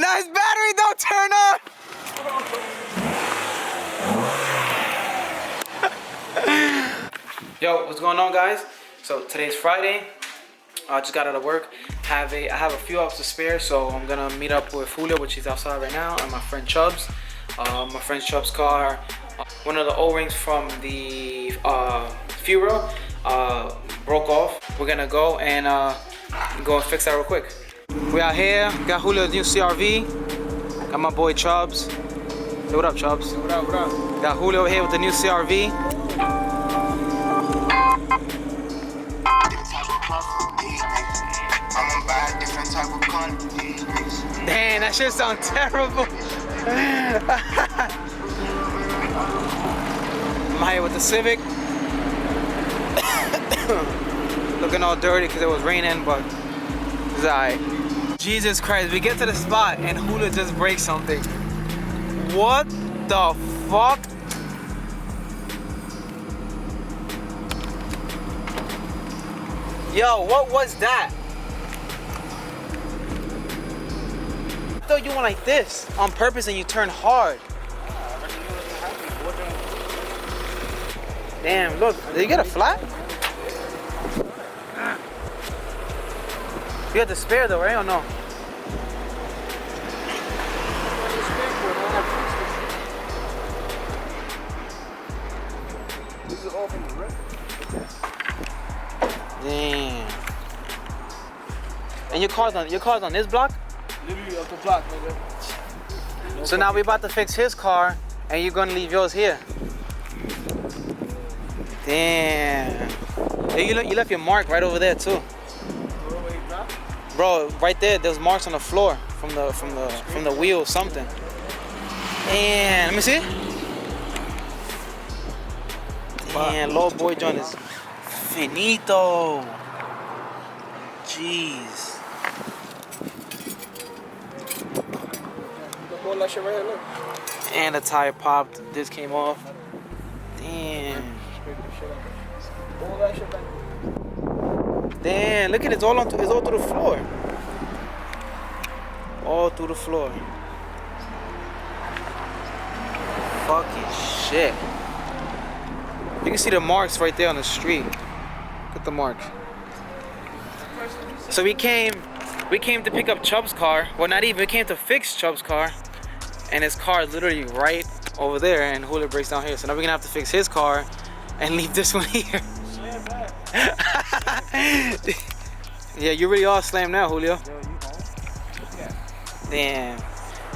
And now his battery don't turn on. Yo, what's going on, guys? So today's Friday. I just got out of work. I have a few hours to spare, so I'm gonna meet up with Julio, which is outside right now, and my friend Chubbs. My friend Chubbs' car, one of the O-rings from the fuel broke off. We're gonna go and fix that real quick. We out here, got Julio's new CRV. Got my boy Chubbs. Say what up, Chubbs? What up, what up? Got Julio over here with the new CRV. Damn, that shit sounds terrible. I'm here with the Civic. Looking all dirty because it was raining, but it's alright. Jesus Christ, we get to the spot and Julio just breaks something. What the fuck? Yo, what was that? I thought you went like this on purpose and you turned hard. Damn, look, did you get a flat? You had the spare though, right? Or no? This is all from the rip. Damn. And your car's on this block? Literally up the block, nigga. No So now we about to fix his car and you're gonna leave yours here. Damn. Hey, you left your mark right over there too. Bro, right there, there's marks on the floor from the wheel, something. And let me see. Damn, low boy joint is finito. Jeez. That shit right here, look. And the tire popped. This came off. Damn. Pull that shit back. Damn, look at it. It's all through the floor. All through the floor. Fucking shit. You can see the marks right there on the street. Look at the marks. So we came to pick up Chubb's car. Well, not even. We came to fix Chubb's car. And his car is literally right over there, and Julio breaks down here. So now we're gonna have to fix his car and leave this one here. Yeah, you really are slammed now, Julio. Damn.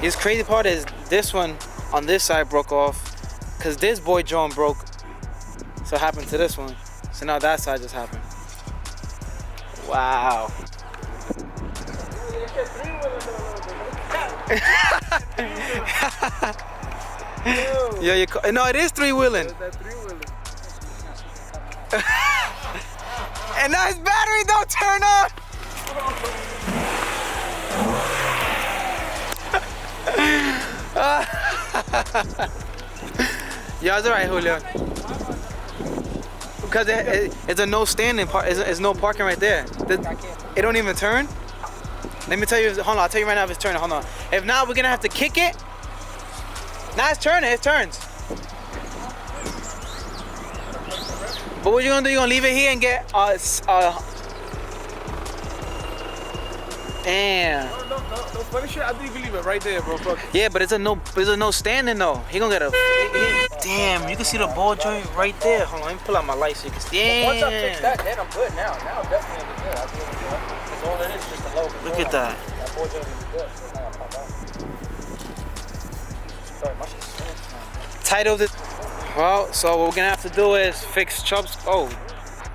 His crazy part is this one on this side broke off because this boy John broke. So it happened to this one. So now that side just happened. Wow. Yeah, no, it is three-wheeling. And now his battery don't turn on. Yeah, it's alright, Julio. Because it's a no standing part. It's no parking right there. It don't even turn. Let me tell you. Hold on, I'll tell you right now if it's turning. Hold on. If not, we're gonna have to kick it. Now it's turning. It turns. But what you gonna do? You gonna leave it here and get damn. No, funny shit. I think you can leave it right there, bro. Fuck. Yeah, but it's a no standing though. He gonna get a. Damn, you can see the ball joint right there. Hold on, let me pull out my light so you can see. Damn. Once I fix that, then I'm good now. Now I'm definitely good. I feel good. Because all it is just a low. Look at that. That ball joint is good. So now I pop out. Sorry, my shit's Tight of this. Well, so what we're gonna have to do is fix Chubb's. Oh,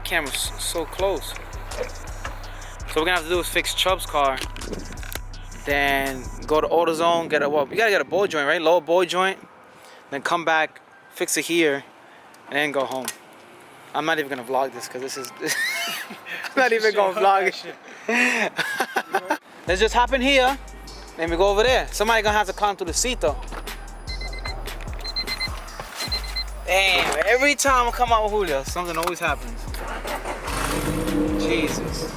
camera's so close. So what we're gonna have to do is fix Chubb's car. Then go to AutoZone, we gotta get a ball joint, right? Lower ball joint. Then come back, fix it here, and then go home. I'm not even gonna vlog this because this is. I'm not even gonna vlog it. Let's just hop in here, then we go over there. Somebody gonna have to climb through the seat though. Damn, every time I come out with Julio, something always happens. Jesus.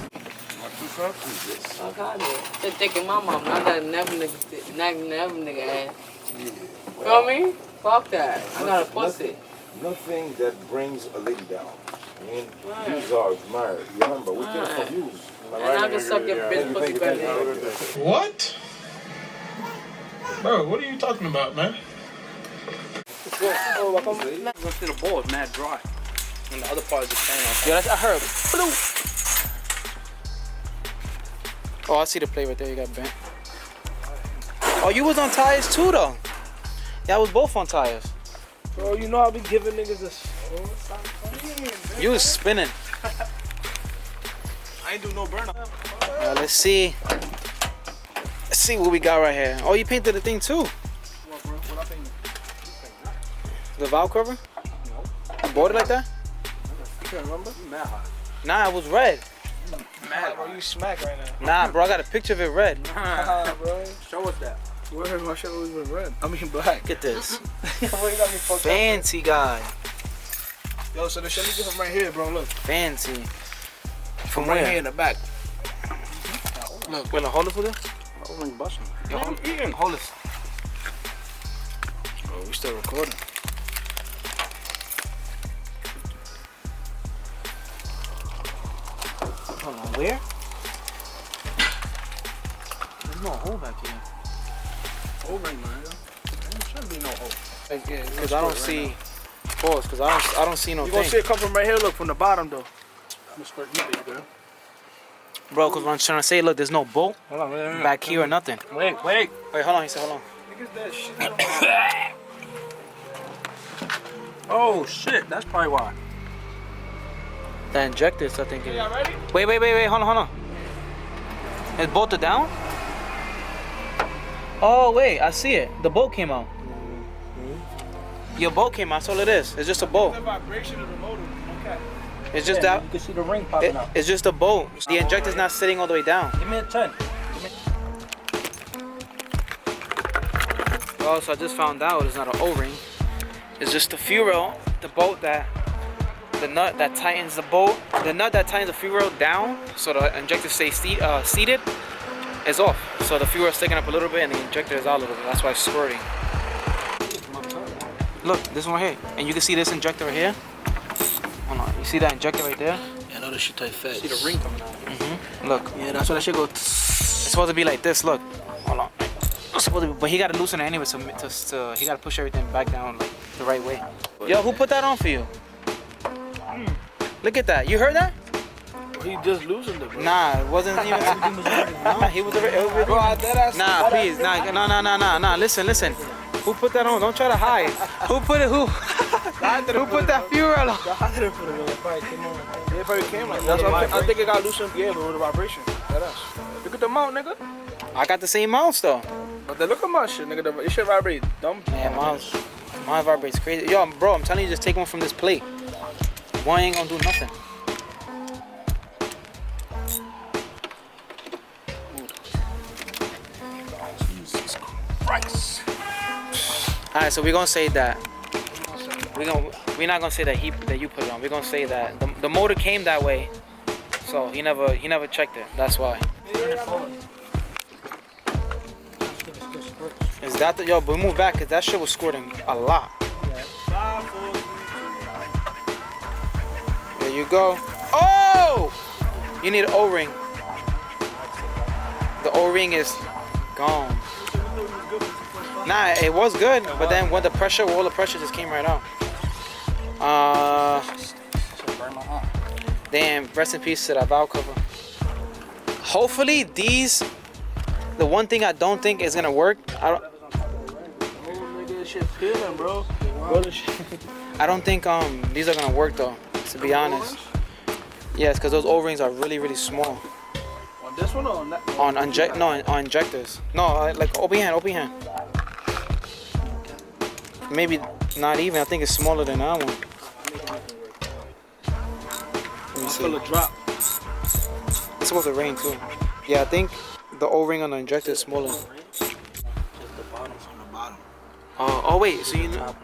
Fuck out of here. They thinking my mom. I got never nigga ass. Feel me? Fuck that. I got a pussy. Nothing that brings a lady down. I mean, these are admired. Remember, we came from you. And I can suck your bitch pussy better than you. What? Bro, what are you talking about, man? Oh, I'm going to see the ball. It's mad dry. And the other part is just staying on. Yeah, that's, I heard. Bloop. Oh, I see the play right there. You got bent. Oh, you was on tires too, though. Yeah, I was both on tires. Bro, you know I be giving niggas this. You was spinning. I ain't do no burnout. Let's see. Let's see what we got right here. Oh, you painted the thing too. What, bro? What I think? The valve cover? No. You bought it like that? You can't remember? You mad hot. Nah, it was red. Mad, bro. You smack right now. Nah, bro, I got a picture of it red. Bro. Show us that. Where my shit always been red? I mean black. Look at this. You got me fucked Fancy guy. up. Yo, so the shit you get from right here, bro. Look. Fancy. From Right where? here in the back. Look, wait, hold it for this? Oh, I'm busting. Yo, hold this. Oh, we still recording. Hold on, where? There's no hole back here. Hole right now. There shouldn't be no hole. Because I don't see. Pause, because I don't see no You thing. gonna see it come from right here. Look from the bottom though. I'm gonna squirt you, baby girl. Bro, because what I'm trying to say, look, there's no bolt Hold on, wait. back here or nothing. Wait. Wait, hold on, he said, hold on. Niggas that shit. Oh shit, that's probably why. The injectors, I think. Y'all ready? Wait, hold on. It's bolted down? Oh, wait, I see it. The bolt came out. Your bolt came out, that's all it is. It's just a bolt. The vibration of the motor. Okay. It's just that. You can see the ring popping out. It's just a bolt. The injector's not sitting all the way down. Give me a 10. Oh, so I just found out it's not an O-ring. It's just the fuel rail, the bolt that, the nut that tightens the bolt, the nut that tightens the fuel rail down so the injector stays seated is off. So the fuel rail is sticking up a little bit and the injector is out a little bit. That's why it's squirting. Look, this one right here. And you can see this injector right here. Hold on, you see that injector right there? Yeah, I know this shit tight fat. See the ring coming out. Look. Yeah, that's why that shit go. It's supposed to be like this, look. Hold on. It's supposed to be, but he gotta loosen it anyway, so he gotta push everything back down like the right way. Yo, who put that on for you? Look at that. You heard that? He just loosened it, bro. Nah, it wasn't even. Nah, he was already. Bro, I dead ass. Nah, please, nah. Listen. Who put that on? Don't try to hide. Who put it? Who put that fuel on? I didn't put it on. It probably came on. Yeah, it probably came like that. That's why I think it got loosened. Yeah, but with the vibration. That ass. Look at the mount, nigga. I got the same mounts though. But then look at my shit, nigga. It should vibrate. Dumb. Man, mine vibrates crazy. Yo, bro, I'm telling you, just take one from this plate. One ain't gonna do nothing. Jesus Christ. All right, so we're gonna say that. We're not gonna say that you put it on. We're gonna say that the motor came that way, so he never checked it. That's why. Is that the yo? But move back, cause that shit was squirting a lot. There you go. Oh! You need an O-ring. The O-ring is gone. Nah, it was good, but then when all the pressure just came right out. Damn, rest in peace to that valve cover. Hopefully these, the one thing I don't think is gonna work, I don't think these are gonna work though, to be honest. Yes, because those O-rings are really small. On this one or on that? On injectors. No, like open hand. Maybe not even. I think it's smaller than that one. Let me see. Feel a drop. It's supposed to rain too. Yeah, I think the O-ring on the injector is smaller. Just the bottom's on the bottom. Oh wait, so you know.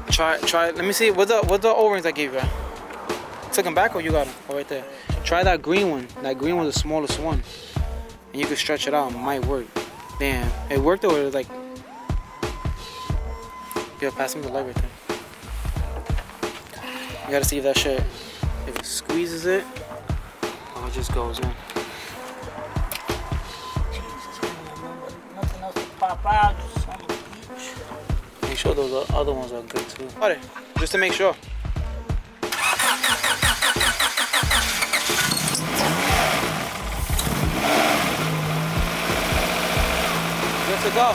Try. Let me see. What the O-rings I gave you? Took them back or you got them? Oh, right there. Try that green one. That green one's the smallest one. And you can stretch it out. It might work. Damn. It worked or it was like... Yeah, pass him the light right there. You gotta see if that shit... If it squeezes it, or it just goes in. Nothing else to pop out. Just on the beach. Make sure those other ones are good too. Alright, just to make sure. Good to go.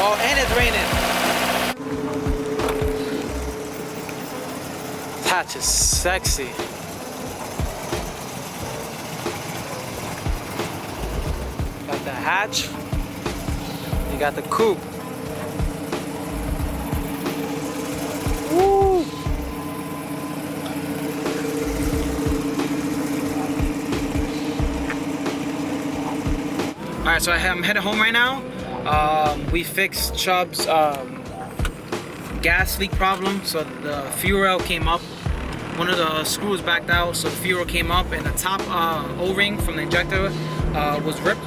Oh, and it's raining. Hatch is sexy. Got the hatch. You got the coupe. Woo! Alright, so I'm headed home right now. We fixed Chubb's gas leak problem. So the fuel rail came up. One of the screws backed out, so the fuel came up, and the top O-ring from the injector was ripped.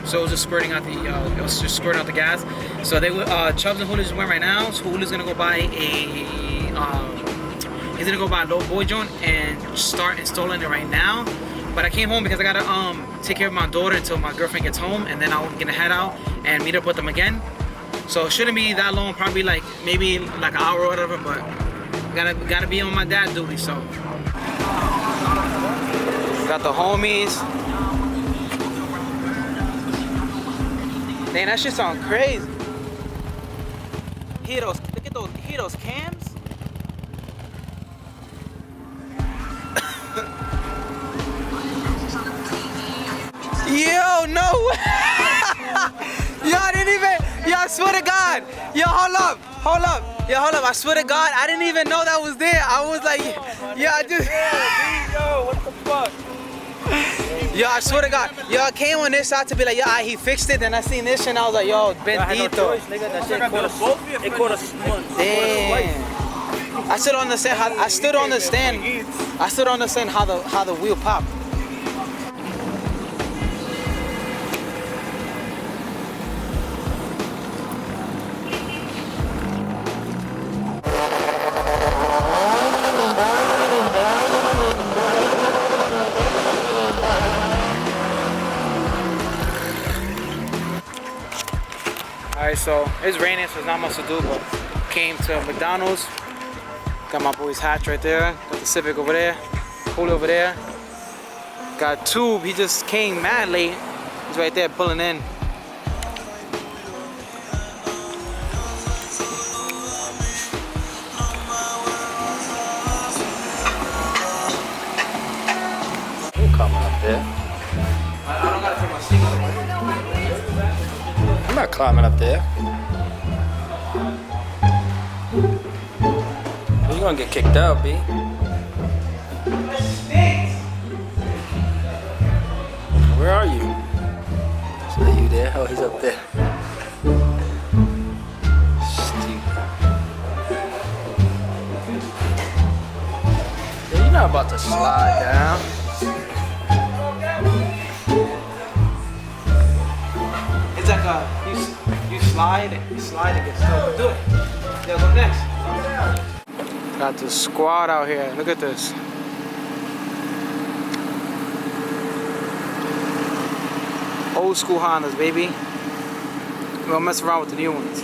So it was just squirting out the gas. So they Chubbs and Julio's went right now. So Julio's gonna go buy he's gonna go buy a low boy joint and start installing it right now. But I came home because I gotta take care of my daughter until my girlfriend gets home, and then I'm gonna head out and meet up with them again. So it shouldn't be that long, probably like maybe like an hour or whatever, but gotta be on my dad duty. So got the homies. Dang, that shit sound crazy. Look at those cams. Yo, no way. Yo, I didn't even, yo, I swear to God. Yo, hold up. Yo, hold up. I swear to God, I didn't even know that was there. I was like, yo, I just. Yo, what the fuck? Yo, I swear to God. Yo, I came on this side to be like, yo, he fixed it. Then I seen this shit and I was like, yo, bendito. It caught us. Damn. I still don't understand how the wheel popped. Alright, so it's raining, so there's not much to do, but came to McDonald's. Got my boy's hatch right there. Got the Civic over there. Julio over there. Got Tube, he just came mad late. He's right there pulling in. I'm coming up there. I don't gotta take my seat. I'm not climbing up there. You're gonna get kicked out, B. Where are you? So are you there? Oh, he's up there. Stupid. Yeah, you're not about to slide down. It's like you slide and get stuck. Do it. Yeah, go next. Got the squad out here. Look at this. Old school Hondas, baby. We don't mess around with the new ones.